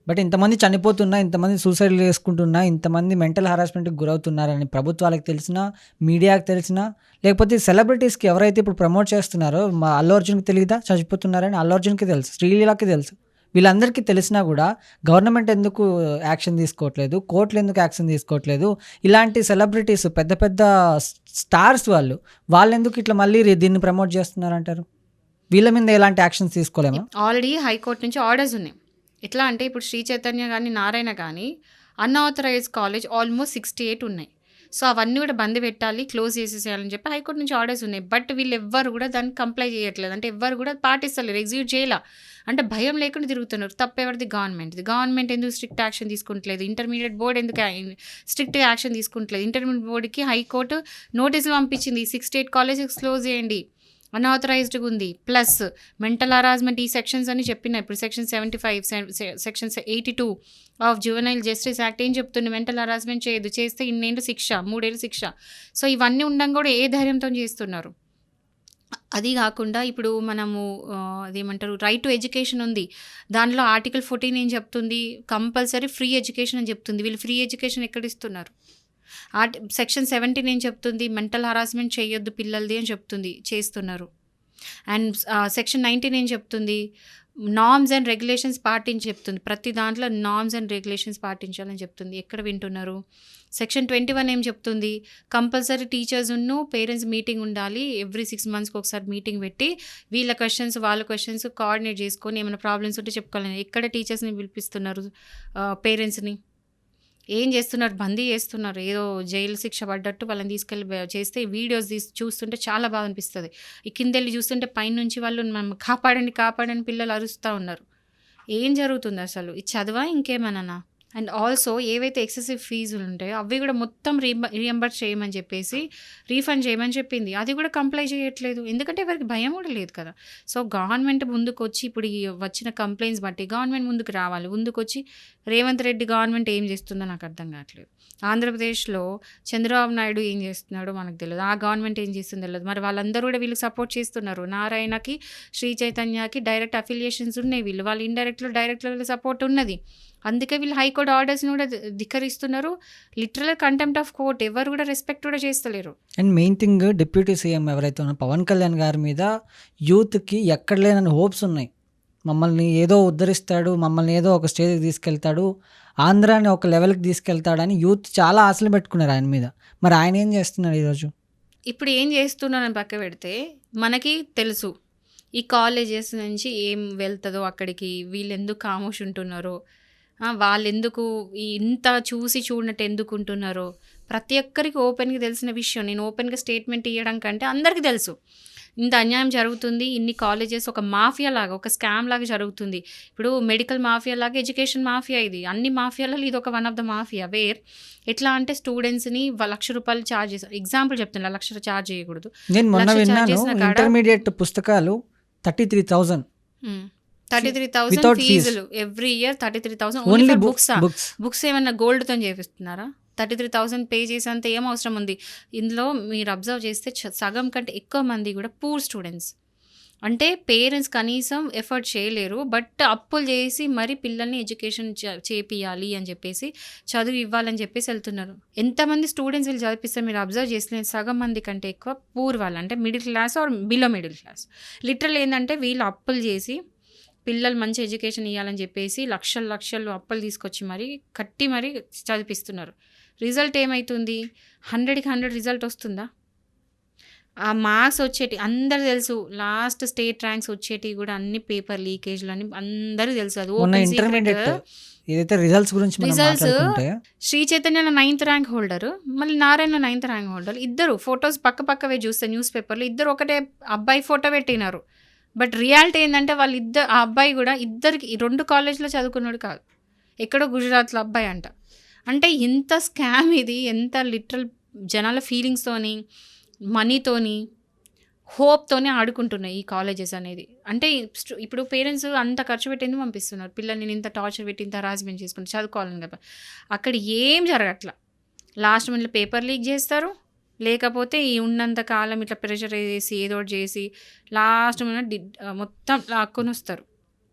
But ఇంతమంది చనిపోతున్నా, ఇంతమంది సూసైడ్‌లు చేసుకుంటున్నా, ఇంతమంది మెంటల్ హరాస్మెంట్‌కి గురవుతున్నారని ప్రభుత్వాలకు తెలిసినా, మీడియాకి తెలిసినా, లేకపోతే సెలబ్రిటీస్‌కి ఎవరైతే ఇప్పుడు ప్రమోట్ చేస్తున్నారో అల్లు అర్జున్‌కి తెలీదా చనిపోతున్నారని? అల్లు అర్జున్‌కి తెలుసు. శ్రీలీలకి తెలుసు. వీళ్ళందరికీ తెలిసినా గూడా గవర్నమెంట్ ఎందుకు యాక్షన్ తీసుకోవట్లేదు? కోర్టులెందుకు యాక్షన్ తీసుకోవట్లేదు? ఇలాంటి సెలబ్రిటీస్ పెద్ద పెద్ద స్టార్స్ వాళ్ళెందుకు ఇట్లా మళ్ళీ దీన్ని ప్రమోట్ చేస్తున్నారంటారు? వీళ్ళ మీద ఎలాంటి యాక్షన్స్ తీసుకోలేమా? ఆల్రెడీ హైకోర్టు నుంచి ఆర్డర్స్ ఉన్నాయి. ఎట్లా అంటే ఇప్పుడు శ్రీ చైతన్య గానీ, నారాయణ గానీ అన్‌ఆథరైజ్డ్ కాలేజ్ ఆల్మోస్ట్ 68 ఉన్నాయి. సో, అవన్నీ కూడా బంద్ పెట్టాలి, క్లోజ్ చేసేసేయాలని చెప్పి హైకోర్టు నుంచి ఆర్డర్స్ ఉన్నాయి. బట్ వీళ్ళెవ్వరు కూడా దాన్ని కంప్లై చేయట్లేదు. అంటే ఎవ్వరు కూడా పాటిస్తలేరు. ఎగ్జిక్యూట్ చేయలా. అంటే భయం లేకుండా తిరుగుతున్నారు. తప్పెవరిది? గవర్నమెంట్‌ది. గవర్నమెంట్ ఎందుకు స్ట్రిక్ట్ యాక్షన్ తీసుకుంటలేదు? ఇంటర్మీడియేట్ బోర్డ్ ఎందుకు స్ట్రిక్ట్‌గా యాక్షన్ తీసుకుంటలేదు? ఇంటర్మీడియేట్ బోర్డ్‌కి హైకోర్టు నోటీసులు పంపించింది. 68 కాలేజెస్ క్లోజ్ చేయండి. అన్‌ఆథరైజ్డ్‌గా ఉంది. ప్లస్ మెంటల్ హరాస్మెంట్ ఈ సెక్షన్స్ అని చెప్పిన. ఇప్పుడు section 75, section 82 of juvenile justice act ఏం చెప్తుంది? మెంటల్ హరాస్మెంట్ చేయొద్దు. చేస్తే ఇన్నేళ్ళు శిక్ష, 3 ఏళ్ళు శిక్ష. సో, ఇవన్నీ ఉండంగా కూడా ఏ ధైర్యంతోని చేస్తున్నారు? అది కాకుండా ఇప్పుడు మనము అదేమంటారు రైట్ టు ఎడ్యుకేషన్ ఉంది. దాంట్లో ఆర్టికల్ 14 ఏం చెప్తుంది? కంపల్సరీ ఫ్రీ ఎడ్యుకేషన్ అని చెప్తుంది. వీళ్ళు ఫ్రీ ఎడ్యుకేషన్ ఎక్కడిస్తున్నారు? సెక్షన్ 17 ఏం చెప్తుంది? మెంటల్ హరాస్మెంట్ చేయొద్దు పిల్లలది అని చెప్తుంది. చేస్తున్నారు. అండ్ సెక్షన్ 19 ఏం చెప్తుంది? నార్మ్స్ అండ్ రెగ్యులేషన్స్ పాటించి చెప్తుంది. ప్రతి దాంట్లో నార్మ్స్ అండ్ రెగ్యులేషన్స్ పాటించాలని చెప్తుంది. ఎక్కడ వింటున్నారు? సెక్షన్ 21 ఏం చెప్తుంది? కంపల్సరీ టీచర్స్‌ను పేరెంట్స్ మీటింగ్ ఉండాలి. ఎవ్రీ 6 మంత్స్‌కి ఒకసారి మీటింగ్ పెట్టి వీళ్ళ క్వెషన్స్, వాళ్ళ క్వెషన్స్ కోఆర్డినేట్ చేసుకొని ఏమైనా ప్రాబ్లమ్స్ ఉంటే చెప్పుకోవాలని. ఎక్కడ టీచర్స్‌ని పిలిపిస్తున్నారు? పేరెంట్స్‌ని. ఏం చేస్తున్నారు? బందీ చేస్తున్నారు. ఏదో జైలు శిక్ష పడ్డట్టు వాళ్ళని తీసుకెళ్ళి చేస్తే వీడియోస్ చూస్తుంటే చాలా బాధ అనిపిస్తది. ఈ కిందెళ్ళి చూస్తుంటే పైనుంచి వాళ్ళు మమ్మల్ని కాపాడండి, కాపాడండి పిల్లలు అరుస్తా ఉన్నారు. ఏం జరుగుతుందసలు? ఇది చదువా ఇంకేమన్నానా? అండ్ ఆల్సో ఏవైతే ఎక్సెసివ్ ఫీజులు ఉంటాయో అవి కూడా మొత్తం రీఎంబర్స్ చేయమని చెప్పేసి, రీఫండ్ చేయమని చెప్పింది. అది కూడా కంప్లై చేయట్లేదు. ఎందుకంటే ఎవరికి భయం కూడా లేదు కదా! సో, గవర్నమెంట్ ముందుకొచ్చి ఇప్పుడు ఈ వచ్చిన కంప్లెయింట్స్ బట్టి గవర్నమెంట్ ముందుకు రావాలి. ముందుకొచ్చి రేవంత్ రెడ్డి గవర్నమెంట్ ఏం చేస్తుందో నాకు అర్థం కావట్లేదు. ఆంధ్రప్రదేశ్‌లో చంద్రబాబు నాయుడు ఏం చేస్తున్నాడో మనకు తెలీదు. ఆ గవర్నమెంట్ ఏం చేస్తుందో తెలీదు. మరి వాళ్ళందరూ కూడా వీళ్ళకి సపోర్ట్ చేస్తున్నారు. నారాయణకి, శ్రీ చైతన్యకి డైరెక్ట్ అఫిలియేషన్స్ ఉన్నాయి వీళ్ళు. వాళ్ళు ఇండైరెక్ట్‌లో, డైరెక్ట్‌లో వీళ్ళ సపోర్ట్ ఉన్నది. అందుకే వీళ్ళు హైకోర్టు ఆర్డర్స్‌ని కూడా ధిక్కరిస్తున్నారు. Literal contempt of court. ఎవరు కూడా రెస్పెక్ట్ కూడా చేస్తలేరు. And main thing deputy CM ఎవరైతే ఉన్నారో పవన్ కళ్యాణ్ గారి మీద యూత్‌కి ఎక్కడ లేనన్ని హోప్స్ ఉన్నాయి. మమ్మల్ని ఏదో ఉద్ధరిస్తాడు, మమ్మల్ని ఏదో ఒక స్టేజ్‌కి తీసుకెళ్తాడు, ఆంధ్రాని ఒక లెవెల్‌కి తీసుకెళ్తాడని యూత్ చాలా ఆశలు పెట్టుకున్నారు ఆయన మీద. మరి ఆయన ఏం చేస్తున్నాడు ఈరోజు? ఇప్పుడు ఏం చేస్తున్నారని పక్క పెడితే మనకి తెలుసు. ఈ కాలేజెస్ నుంచి ఏం వెళ్తదో అక్కడికి, వీళ్ళెందుకు ఖామోష్ ఉంటున్నారో, వాళ్ళెందుకు ఇంత చూసి చూడనట్టు ఎందుకుంటున్నారో ప్రతి ఒక్కరికి ఓపెన్‌గా తెలిసిన విషయం. నేను ఓపెన్‌గా స్టేట్మెంట్ ఇయ్యడం కంటే అందరికీ తెలుసు. ఇంత అన్యాయం జరుగుతుంది. ఇన్ని కాలేజెస్ ఒక మాఫియా లాగా, ఒక స్కామ్ లాగా జరుగుతుంది. ఇప్పుడు మెడికల్ మాఫియా లాగా ఎడ్యుకేషన్ మాఫియా ఇది. అన్ని మాఫియాలలో ఇదొక వన్ ఆఫ్ ద మాఫియా. ఎట్లా అంటే స్టూడెంట్స్‌ని రూ. 1,00,000 చార్జ్ చేస్తారు. ఎగ్జాంపుల్ చెప్తున్నా. 1,00,000 చార్జ్ చేయకూడదు. నేను మొన్న 1,00,000 చార్జ్ విన్నాను చేసిన కాడ ఇంటర్మీడియేట్ పుస్తకాలు 33,000 33,000 వితౌట్ ఫీజ్. ఫీజులు every year. 33,000 only only for books. Books ఏమన్నా గోల్డ్‌తోని చేపిస్తున్నారా? 33,000 పే చేసేంత ఏం అవసరం ఉంది? ఇందులో మీరు అబ్జర్వ్ చేస్తే సగం కంటే ఎక్కువ మంది కూడా పూర్ స్టూడెంట్స్. అంటే పేరెంట్స్ కనీసం ఎఫర్ట్ చేయలేరు. బట్ అప్పులు చేసి మరి పిల్లల్ని ఎడ్యుకేషన్ చేపియాలి అని చెప్పేసి, చదువు ఇవ్వాలని చెప్పేసి వెళ్తున్నారు. ఎంతమంది స్టూడెంట్స్ వీళ్ళు చదివిస్తే మీరు అబ్జర్వ్ చేసిన సగం మంది కంటే ఎక్కువ పూర్ వాళ్ళు. అంటే middle class or below middle class. Literal ఏంటంటే వీళ్ళు అప్పులు చేసి పిల్లలు మంచి ఎడ్యుకేషన్ ఇవ్వాలని చెప్పేసి లక్షలు అప్పులు తీసుకొచ్చి మరి కట్టి మరి చదివిస్తున్నారు. రిజల్ట్ ఏమవుతుంది? 100కి 100 రిజల్ట్ వస్తుందా? ఆ మార్క్స్ వచ్చేటి అందరూ తెలుసు. లాస్ట్ స్టేట్ ర్యాంక్స్ వచ్చేటివి కూడా అన్ని పేపర్ లీకేజ్‌లు అని అందరూ తెలుసు. అది మొన్న ఓపెన్ ఇంటర్మీడియేట్ సీక్రెట్. ఏదైతే రిజల్ట్స్ గురించి మనం రిజల్ట్స్ మాట్లాడుకుంటే శ్రీ చైతన్యలో 9థ్ ర్యాంక్ హోల్డర్, మళ్ళీ నారాయణలో 9థ్ ర్యాంక్ హోల్డర్. ఇద్దరు ఫోటోస్ పక్కవే చూస్తే న్యూస్ పేపర్‌లో ఇద్దరు ఒకటే అబ్బాయి ఫోటో పెట్టినారు. బట్ రియాలిటీ ఏందంటే ఆ అబ్బాయి కూడా ఇద్దరికి 2 కాలేజ్‌లో చదువుకున్నాడు కాదు. ఎక్కడో గుజరాత్‌లో అబ్బాయి అంట. అంటే ఇంత స్కామ్ ఇది. ఎంత లిటరల్ జనాల ఫీలింగ్స్‌తోని, మనీతోని, హోప్‌తోని ఆడుకుంటున్నాయి ఈ కాలేజెస్ అనేది. అంటే ఇప్పుడు పేరెంట్స్ అంత ఖర్చు పెట్టి ఎందుకు పంపిస్తున్నారు? పిల్లల్ని ఇంత టార్చర్ పెట్టి, ఇంత హరాస్మెంట్ చేసుకుంటూ చదువుకోవాలని కదా! అక్కడ ఏం జరగట్ల. లాస్ట్ మినిట్‌లో పేపర్ లీక్ చేస్తారు. లేకపోతే ఈ ఉన్నంత కాలం ఇట్లా ప్రెషర్ చేసి ఏదో ఒకటి చేసి లాస్ట్ మినిట్ మొత్తం లాక్కొనొస్తారు.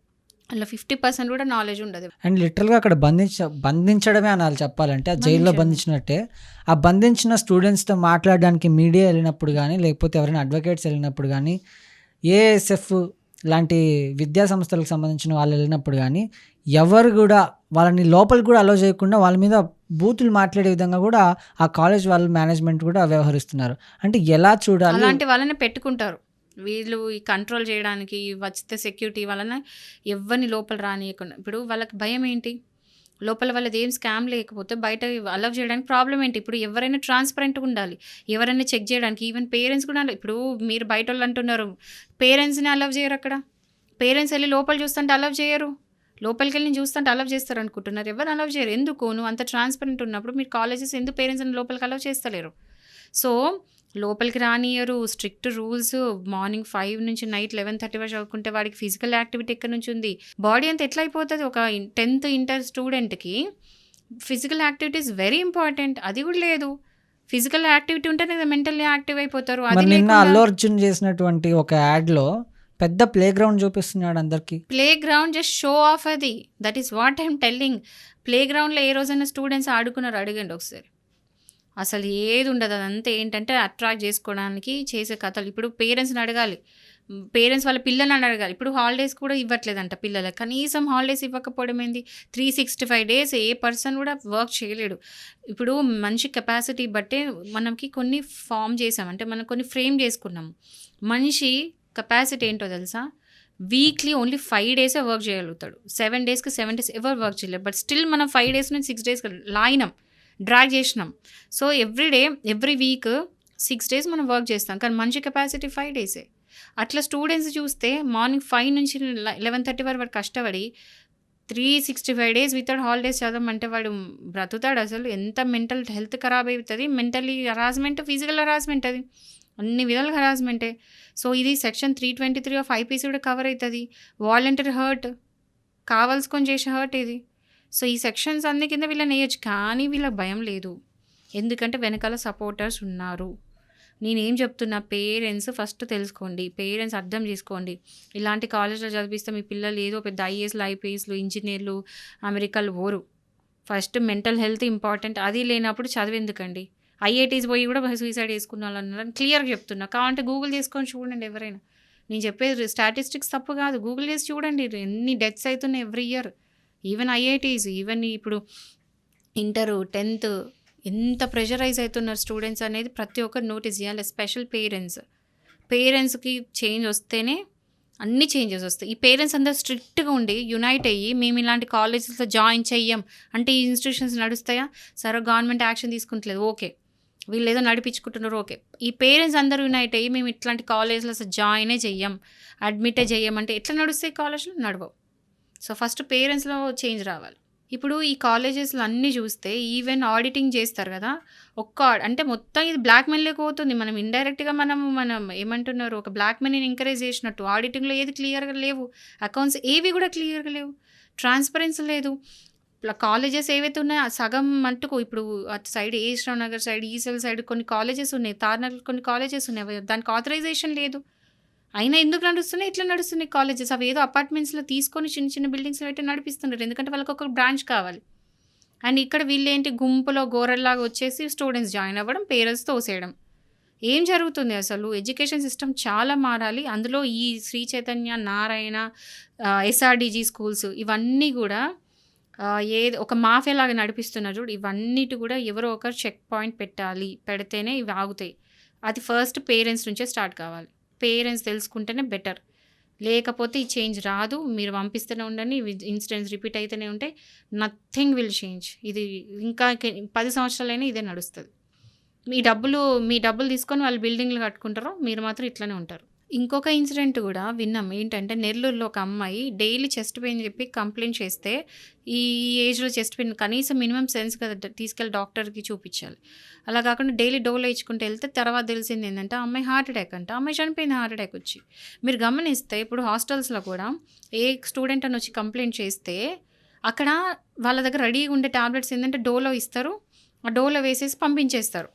అందులో 50% కూడా నాలెడ్జ్ ఉండదు. అండ్ లిటరల్‌గా అక్కడ బంధించడమే అనాలి చెప్పాలంటే. ఆ జైల్‌లో బంధించడమే. బంధించినట్టే. ఆ బంధించిన స్టూడెంట్స్‌తో మాట్లాడడానికి మీడియా ఎళ్ళినప్పుడు గానీ, లేకపోతే ఎవరైనా అడ్వకేట్స్ ఎళ్ళినప్పుడు గానీ, ఏఎస్ఎఫ్ లాంటి విద్యా సంస్థలకు సంబంధించిన వాళ్ళు ఎళ్ళినప్పుడు గానీ, ఎవరు గూడా వాళ్ళని లోపలికి గూడా అలో చేయకుండా వాళ్ళ మీద బూతులు మాట్లాడే విధంగా గూడా ఆ కాలేజ్ వాళ్ళు మేనేజ్‌మెంట్ గూడా వ్యవహరిస్తున్నారు. అంటే ఎలా చూడాలి? అలాంటి వాళ్ళనే పెట్టుకుంటారు. వీళ్ళు ఈ కంట్రోల్ చేయడానికి వచ్చితే సెక్యూరిటీ వలన ఎవ్వరిని లోపల రానీయకుండా. ఇప్పుడు వాళ్ళకి భయం ఏంటి? లోపల వాళ్ళది ఏం స్కామ్ లేకపోతే బయట అలౌ చేయడానికి ప్రాబ్లమ్ ఏంటి? ఇప్పుడు ఎవరైనా ట్రాన్స్‌పరెంట్‌గా ఉండాలి. ఎవరైనా చెక్ చేయడానికి ఈవెన్ పేరెంట్స్ కూడా ఇప్పుడు మీరు బయటోళ్ళు అంటున్నారు. పేరెంట్స్‌ని అలౌ చేయరక్కడ. పేరెంట్స్ ఎళ్లి లోపల చూస్తుంటే అలౌ చేయరు. లోపలికెళ్ళి చూస్తుంటే అలౌ చేస్తారనుకుంటున్నారు. ఎవరు అలౌ చేయరు. ఎందుకు? నువ్వు అంత ట్రాన్స్‌పరెంట్ ఉన్నప్పుడు మీరు కాలేజెస్ ఎందుకు పేరెంట్స్‌ని లోపలికి అలౌ చేస్తలేరు? సో, లోపలికి రానియ్యరు. Strict rules. మార్నింగ్ 5 నుంచి నైట్ 11:30 వరకు చదువుకుంటే వాడికి ఫిజికల్ యాక్టివిటీ ఎక్కడి నుంచి ఉంది? బాడీ అంతా ఎట్లా అయిపోతది? ఒక 10th ఇంటర్ స్టూడెంట్‌కి physical activity is very important. అది కూడా లేదు. ఫిజికల్ యాక్టివిటీ ఉంటేనే కదా మెంటల్లీ యాక్టివ్ అయిపోతారు. అది మరి నిన్న లేకుండా అల్లు అర్జున్ చేసినటువంటి ఒక యాడ్‌లో పెద్ద ప్లే గ్రౌండ్ చూపిస్తున్నాడు అందరికి. Playground just show off అది. That is what I'm telling. Play గ్రౌండ్‌లో ఏ రోజైనా స్టూడెంట్స్ ఆడుకున్నారో అడగండి ఒకసారి. అసలు ఏది ఉండదు. అదంతా ఏంటంటే అట్రాక్ట్ చేసుకోవడానికి చేసే కథలు. ఇప్పుడు పేరెంట్స్‌ని అడగాలి. పేరెంట్స్ వాళ్ళ పిల్లలని అడగాలి. ఇప్పుడు హాలిడేస్ కూడా ఇవ్వట్లేదంట పిల్లలకి. కనీసం హాలిడేస్ ఇవ్వకపోవడం ఏంది? 365 డేస్ ఏ పర్సన్ కూడా వర్క్ చేయలేడు. ఇప్పుడు మనిషి కెపాసిటీ బట్టే మనకి కొన్ని ఫార్మ్ చేసాం. అంటే మనం కొన్ని ఫ్రేమ్ చేసుకున్నాం. మనిషి కెపాసిటీ ఏంటో తెలుసా? వీక్లీ ఓన్లీ 5 డేసే వర్క్ చేయగలుగుతాడు. 7 డేస్‌కి 7 డేస్ ఎవరు వర్క్ చేయలేరు. బట్ స్టిల్ మనం 5 డేస్ నుంచి 6 డేస్‌కి లాగినాం. డ్రాగ్ చేసినాం. సో, ఎవ్రీ వీక్ 6 డేస్ మనం వర్క్ చేస్తాం. కానీ మనిషి కెపాసిటీ 5 డేసే. అట్లా స్టూడెంట్స్ చూస్తే మార్నింగ్ 5 నుంచి 11:30 వరకు వాడు కష్టపడి 365 డేస్ వితౌట్ హాలిడేస్ చదవమంటే వాడు బ్రతుకుతాడు అసలు? ఎంత మెంటల్ హెల్త్ ఖరాబ్ అవుతుంది. మెంటల్లీ హరాస్మెంట్, ఫిజికల్ హరాస్మెంట్ అది. అన్ని విధాలుగా హరాస్మెంటే. సో, ఇది సెక్షన్ 323 ఆఫ్ ఐపీసీ కూడా కవర్ అవుతుంది. వాలంటరీ హర్ట్, కావాల్సుకొని చేసే హర్ట్ ఇది. సో, ఈ సెక్షన్స్ అన్ని కింద వీళ్ళని వేయొచ్చు. కానీ వీళ్ళకి భయం లేదు. ఎందుకంటే వెనకాల సపోర్టర్స్ ఉన్నారు. నేనేం చెప్తున్నా, పేరెంట్స్ ఫస్ట్ తెలుసుకోండి. పేరెంట్స్ అర్థం చేసుకోండి. ఇలాంటి కాలేజ్‌లో చదివిస్తే మీ పిల్లలు ఏదో పెద్ద ఐఏఎస్‌లు, ఐపీఎస్‌లు, ఇంజినీర్లు, అమెరికాలు పోరు. First mental health important. అది లేనప్పుడు చదువెందుకండి? ఐఐటీస్ పోయి కూడా సూసైడ్ చేసుకున్న వాళ్ళు ఉన్నారని క్లియర్‌గా చెప్తున్నా. కావాలంటే గూగుల్ చేసుకొని చూడండి ఎవరైనా. నేను చెప్పేది స్టాటిస్టిక్స్ తప్పు కాదు. గూగుల్ చేసి చూడండి ఎన్ని డెత్స్ అవుతున్నాయి every year. Even IITs, even ఇప్పుడు ఇంటరు, 10th ఎంత ప్రెషరైజ్ అవుతున్నారు స్టూడెంట్స్ అనేది ప్రతి ఒక్కరు నోటీస్ చేయాలి. ఎస్పెషల్ పేరెంట్స్‌కి చేంజ్ వస్తేనే అన్ని చేంజెస్ వస్తాయి. ఈ పేరెంట్స్ అందరూ స్ట్రిక్ట్‌గా ఉండి యునైట్ అయ్యి మేము ఇలాంటి కాలేజెస్‌లో జాయిన్ చెయ్యం అంటే ఈ ఇన్స్టిట్యూషన్స్ నడుస్తాయా? సరే గవర్నమెంట్ యాక్షన్ తీసుకుంటలేదు ఓకే. వీళ్ళు ఏదో నడిపించుకుంటున్నారు ఓకే. ఈ పేరెంట్స్ అందరూ యునైట్ అయ్యి మేము ఇట్లాంటి కాలేజ్‌లో అసలు జాయినే చెయ్యం, అడ్మిటే చెయ్యమంటే ఎట్లా నడుస్తాయి కాలేజ్‌లు? నడవవు. సో, ఫస్ట్ పేరెంట్స్‌లో చేంజ్ రావాలి. ఇప్పుడు ఈ కాలేజెస్‌లో అన్నీ చూస్తే ఈవెన్ ఆడిటింగ్ చేస్తారు కదా! అంటే మొత్తం ఇది బ్లాక్ మెయిల్‌లోకి పోతుంది. మనం ఇండైరెక్ట్‌గా మనం ఏమంటున్నారు, ఒక బ్లాక్ మనీని ఎంకరేజ్ చేసినట్టు. ఆడిటింగ్‌లో ఏది క్లియర్‌గా లేవు. అకౌంట్స్ ఏవి కూడా క్లియర్‌గా లేవు. ట్రాన్స్‌పరెన్సీ లేదు. కాలేజెస్ ఏవైతే ఉన్నాయో సగం మట్టుకు ఇప్పుడు అటు సైడ్ ఏఎస్-రావు నగర్ సైడ్, ఈసెల్ సైడ్ కొన్ని కాలేజెస్ ఉన్నాయి. తార్నగర్ కొన్ని కాలేజెస్ ఉన్నాయి. దానికి ఆథరైజేషన్ లేదు. అయినా ఎందుకు నడుస్తున్నాయి? ఇట్లా నడుస్తున్నాయి కాలేజెస్. అవి ఏదో అపార్ట్మెంట్స్‌లో తీసుకొని చిన్న చిన్న బిల్డింగ్స్‌లో పెట్టి నడిపిస్తున్నారు. ఎందుకంటే వాళ్ళకి ఒక బ్రాంచ్ కావాలి. అండ్ ఇక్కడ వీళ్ళేంటి గుంపులో గోరల్లాగా వచ్చేసి స్టూడెంట్స్ జాయిన్ అవ్వడం, పేరెంట్స్ తోసేయడం. ఏం జరుగుతుంది అసలు? ఎడ్యుకేషన్ సిస్టమ్ చాలా మారాలి. అందులో ఈ శ్రీ చైతన్య, నారాయణ, ఎస్ఆర్‌డీజీ స్కూల్స్ ఇవన్నీ కూడా ఏది ఒక మాఫియాలాగా నడిపిస్తున్నారు చూడు. ఇవన్నిటి కూడా ఎవరో ఒకరు చెక్ పాయింట్ పెట్టాలి. పెడితేనే ఇవి ఆగుతాయి. అది ఫస్ట్ పేరెంట్స్ నుంచే స్టార్ట్ కావాలి. పేరెంట్స్ తెలుసుకుంటేనే బెటర్. లేకపోతే ఈ చేంజ్ రాదు. మీరు పంపిస్తూనే ఉండండి. ఇన్సిడెంట్స్ రిపీట్ అయితేనే ఉంటాయి. Nothing will change. ఇది ఇంకా 10 సంవత్సరాలైనా ఇదే నడుస్తుంది. మీ డబ్బులు తీసుకొని వాళ్ళు బిల్డింగ్లు కట్టుకుంటారు. మీరు మాత్రం ఇట్లనే ఉంటారు. ఇంకొక ఇన్సిడెంట్ కూడా విన్నాం. ఏంటంటే నెల్లూరులో ఒక అమ్మాయి డైలీ చెస్ట్ పెయిన్ చెప్పి కంప్లైంట్ చేస్తే, ఈ ఏజ్‌లో చెస్ట్ పెయిన్ కనీసం మినిమం సెన్స్ కదా తీసుకెళ్ళి డాక్టర్‌కి చూపించాలి. అలా కాకుండా డైలీ డోలో ఇచ్చుకుంటూ వెళ్తే తర్వాత తెలిసింది ఏంటంటే ఆ అమ్మాయి హార్ట్ అటాక్ అంట. ఆ అమ్మాయి చనిపోయింది హార్ట్ అటాక్ వచ్చి. మీరు గమనిస్తే ఇప్పుడు హాస్టల్స్‌లో కూడా ఏ స్టూడెంట్ అని వచ్చి కంప్లైంట్ చేస్తే అక్కడ వాళ్ళ దగ్గర రెడీగా ఉండే టాబ్లెట్స్ ఏంటంటే డోలో ఇస్తారు. ఆ డోలో వేసేసి పంపించేస్తారు.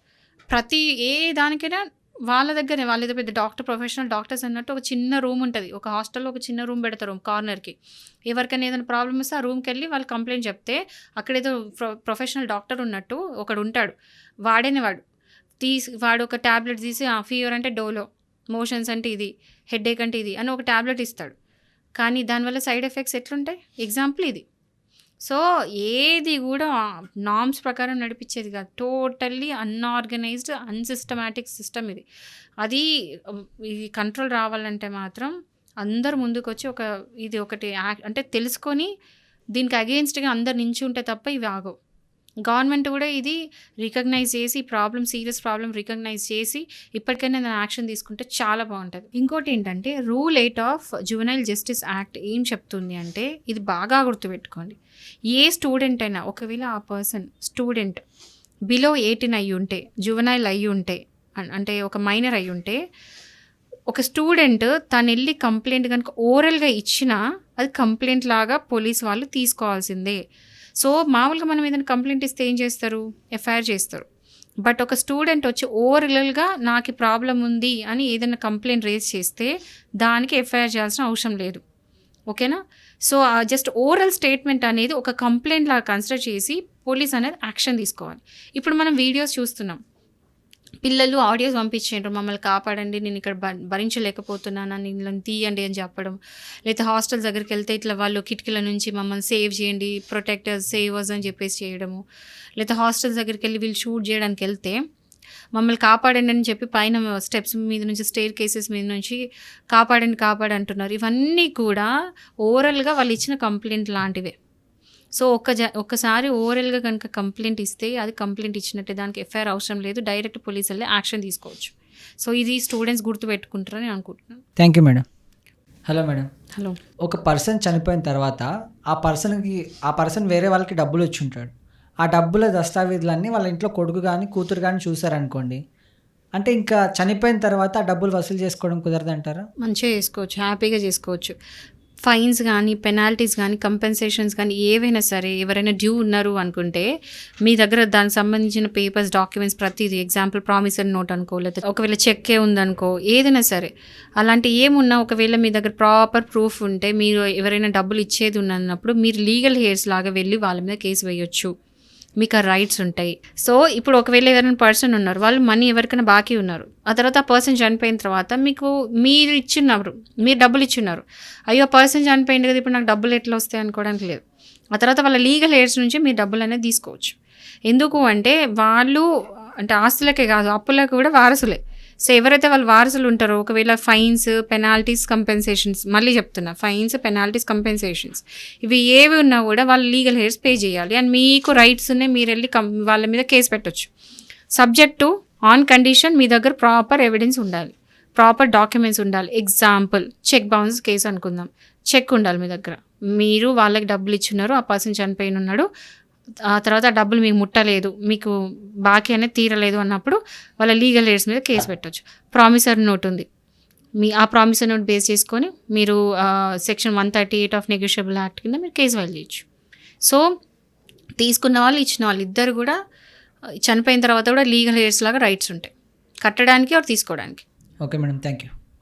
ప్రతి ఏ దానికైనా వాళ్ళ దగ్గరనే వాళ్ళేదో పెద్ద ప్రొఫెషనల్ డాక్టర్స్ అన్నట్టు ఒక చిన్న రూమ్ ఉంటది. ఒక హాస్టల్‌లో ఒక చిన్న రూమ్ పెడతారు కార్నర్‌కి. ఎవరికైనా ఏదైనా ప్రాబ్లమ్ వస్తే ఆ రూమ్‌కెళ్ళి వాళ్ళు కంప్లెయింట్ చెప్తే అక్కడేదో ప్రొఫెషనల్ డాక్టర్ ఉన్నట్టు ఒకడుంటాడు. వాడు వాడు ఒక టాబ్లెట్ తీసి ఫీవర్ అంటే డోలో, మోషన్స్ అంటే ఇది, హెడేక్ అంటే ఇది అని ఒక టాబ్లెట్ ఇస్తాడు. కానీ దానివల్ల సైడ్ ఎఫెక్ట్స్ ఎట్లుంటాయి? ఎగ్జాంపుల్ ఇది. సో, ఏది గూడా నార్మ్స్ ప్రకారం నడిపిచ్చేది గాదు. టోటల్లీ అన్‌ఆర్గనైజ్డ్, అన్‌సిస్టమాటిక్ సిస్టమ్ ఇది. అది ఈ కంట్రోల్ రావాలంటే మాత్రం అందరూ ముందుకొచ్చి ఇది ఒకటి అంటే తెలుసుకొని దీనికి అగెయిన్స్ట్‌గా అందరు నించుంటే తప్ప ఇవి ఆగవు. గవర్నమెంట్ గూడా ఇది రికగ్నైజ్ చేసి సీరియస్ ప్రాబ్లమ్ రికగ్నైజ్ చేసి ఇప్పటికైనా ఏదైనా యాక్షన్ తీసుకుంటే చాలా బావుంటది. ఇంకోటేంటంటే rule 8 of juvenile justice act ఏం చెప్తుంది అంటే ఇది బాగా గుర్తుపెట్టుకోండి. ఏ స్టూడెంట్ అయినా ఒకవేళ ఆ పర్సన్ స్టూడెంట్ బిలో 18 అయ్యుంటే, జువెనైల్ అయ్యుంటే అంటే ఒక మైనర్ అయ్యుంటే, ఒక స్టూడెంట్ తనెళ్ళి కంప్లెయింట్ గనుక ఓరల్‌గా ఇచ్చినా అది కంప్లెయింట్ లాగా పోలీస్ వాళ్ళు తీసుకోవాల్సిందే. సో, మామూలుగా మనం ఏదైనా కంప్లెయింట్ ఇస్తే ఏం చేస్తారు? ఎఫ్ఐఆర్ చేస్తారు. బట్ ఒక స్టూడెంట్ వచ్చి ఓరల్‌గా నాకు ఈ ప్రాబ్లమ్ ఉంది అని ఏదైనా కంప్లెయింట్ రేజ్ చేస్తే దానికి ఎఫ్ఐఆర్ చేయాల్సిన అవసరం లేదు. ఓకేనా? సో, జస్ట్ ఓరల్ స్టేట్మెంట్ అనేది ఒక కంప్లెయింట్ లాగా కన్సిడర్ చేసి పోలీస్ అనేది యాక్షన్ తీసుకోవాలి. ఇప్పుడు మనం వీడియోస్ చూస్తున్నాం. పిల్లలు ఆడియోస్ పంపించిండ్రు, మమ్మల్ని కాపాడండి, నేను ఇక్కడ భరించలేకపోతున్నాను, వీళ్ళని తీయండి అని చెప్పడం. లేకపోతే హాస్టల్స్ దగ్గరికి వెళ్తే ఇట్లా వాళ్ళు కిటికీల నుంచి మమ్మల్ని సేవ్ చేయండి, ప్రొటెక్టర్స్, సేవర్స్ అని చెప్పేసి చేయడము. లేకపోతే హాస్టల్స్ దగ్గరికి వెళ్ళి వీళ్ళు షూట్ చేయడానికి వెళ్తే మమ్మల్ని కాపాడండి అని చెప్పి పైన స్టెప్స్ మీద నుంచి, స్టేర్ కేసెస్ మీద నుంచి కాపాడండి అంటున్నారు. ఇవన్నీ కూడా ఓరల్‌గా వాళ్ళు ఇచ్చిన కంప్లైంట్ లాంటివే. సో, ఒక్కసారి ఓరల్‌గా కనుక కంప్లెయింట్ ఇస్తే అది కంప్లెయింట్ ఇచ్చినట్టే, దానికి ఎఫ్ఐఆర్ అవసరం లేదు, డైరెక్ట్ పోలీస్ వెళ్ళి యాక్షన్ తీసుకోవచ్చు. సో, ఇది స్టూడెంట్స్ గుర్తుపెట్టుకుంటారని అనుకుంటున్నాను. Thank you madam. Hello madam. Hello. ఒక పర్సన్ చనిపోయిన తర్వాత ఆ పర్సన్ వేరే వాళ్ళకి డబ్బులు వచ్చి ఉంటాడు. ఆ డబ్బుల దస్తావేజులన్నీ వాళ్ళ ఇంట్లో కొడుకు కానీ కూతురు కానీ చూసారనుకోండి, అంటే ఇంకా చనిపోయిన తర్వాత ఆ డబ్బులు వసూలు చేసుకోవడం కుదరదంటారా? మంచిగా చేసుకోవచ్చు, హ్యాపీగా చేసుకోవచ్చు. ఫైన్స్ కానీ, పెనాల్టీస్ కానీ, కంపెన్సేషన్స్ కానీ ఏవైనా సరే, ఎవరైనా డ్యూ ఉన్నారు అనుకుంటే మీ దగ్గర దానికి సంబంధించిన పేపర్స్, డాక్యుమెంట్స్ ప్రతిదీ, ఎగ్జాంపుల్ ప్రామిసరీ నోట్ అనుకో, లేకపోతే ఒకవేళ చెక్కే ఉందనుకో, ఏదైనా సరే అలాంటి ఏమున్నా ఒకవేళ మీ దగ్గర ప్రాపర్ ప్రూఫ్ ఉంటే, మీరు ఎవరైనా డబ్బులు ఇచ్చేది ఉన్నప్పుడు మీరు లీగల్ హెయిర్స్ లాగా వెళ్ళి వాళ్ళ మీద కేసు వేయొచ్చు. మీకు ఆ రైట్స్ ఉంటాయి. సో, ఇప్పుడు ఒకవేళ ఎవరైనా పర్సన్ ఉన్నారు, వాళ్ళు మనీ ఎవరికైనా బాకీ ఉన్నారు, ఆ తర్వాత ఆ పర్సన్ చనిపోయిన తర్వాత మీరు డబ్బులు ఇచ్చున్నారు, అయ్యో పర్సన్ చనిపోయింది కదా, ఇప్పుడు నాకు డబ్బులు ఎట్లా వస్తాయి అనుకోవడానికి లేదు. ఆ తర్వాత వాళ్ళ లీగల్ హెయిర్స్ నుంచి మీరు డబ్బులు అనేది తీసుకోవచ్చు. ఎందుకు అంటే వాళ్ళు అంటే ఆస్తులకే కాదు, అప్పులకు కూడా వారసులే. సో, ఎవరైతే వాళ్ళు వారసులు ఉంటారో ఒకవేళ ఫైన్స్, పెనాల్టీస్, కంపెన్సేషన్స్, మళ్ళీ చెప్తున్నా, ఫైన్స్, పెనాల్టీస్, కంపెన్సేషన్స్ ఇవి ఏవి ఉన్నా కూడా వాళ్ళు లీగల్ హెయిర్స్ పే చేయాలి. అండ్ మీకు రైట్స్ ఉన్నాయి, మీరు వెళ్ళి వాళ్ళ మీద కేసు పెట్టొచ్చు. సబ్జెక్ట్ టు ఆన్ కండిషన్ మీ దగ్గర ప్రాపర్ ఎవిడెన్స్ ఉండాలి, ప్రాపర్ డాక్యుమెంట్స్ ఉండాలి. ఎగ్జాంపుల్ చెక్ బౌన్స్ కేసు అనుకుందాం, చెక్ ఉండాలి మీ దగ్గర, మీరు వాళ్ళకి డబ్బులు ఇచ్చున్నారు, ఆ పర్సన్ చనిపోయిన ఉన్నాడు, ఆ తర్వాత ఆ డబ్బులు మీకు ముట్టలేదు, మీకు బాకీ అనేది తీరలేదు అన్నప్పుడు వాళ్ళ లీగల్ ఎయిడ్స్ మీద కేసు పెట్టవచ్చు. ప్రామిసరీ నోట్ ఉంది, ఆ ప్రామిసరీ నోట్ బేస్ చేసుకొని మీరు సెక్షన్ 138 ఆఫ్ నెగోషియబుల్ యాక్ట్ కింద మీరు కేసు ఫైల్ చేయొచ్చు. సో, తీసుకున్న వాళ్ళు ఇచ్చిన వాళ్ళు ఇద్దరు కూడా చనిపోయిన తర్వాత కూడా లీగల్ ఎయిడ్స్ లాగా రైట్స్ ఉంటాయి, కట్టడానికి ఆర్ తీసుకోవడానికి. Okay madam, thank you.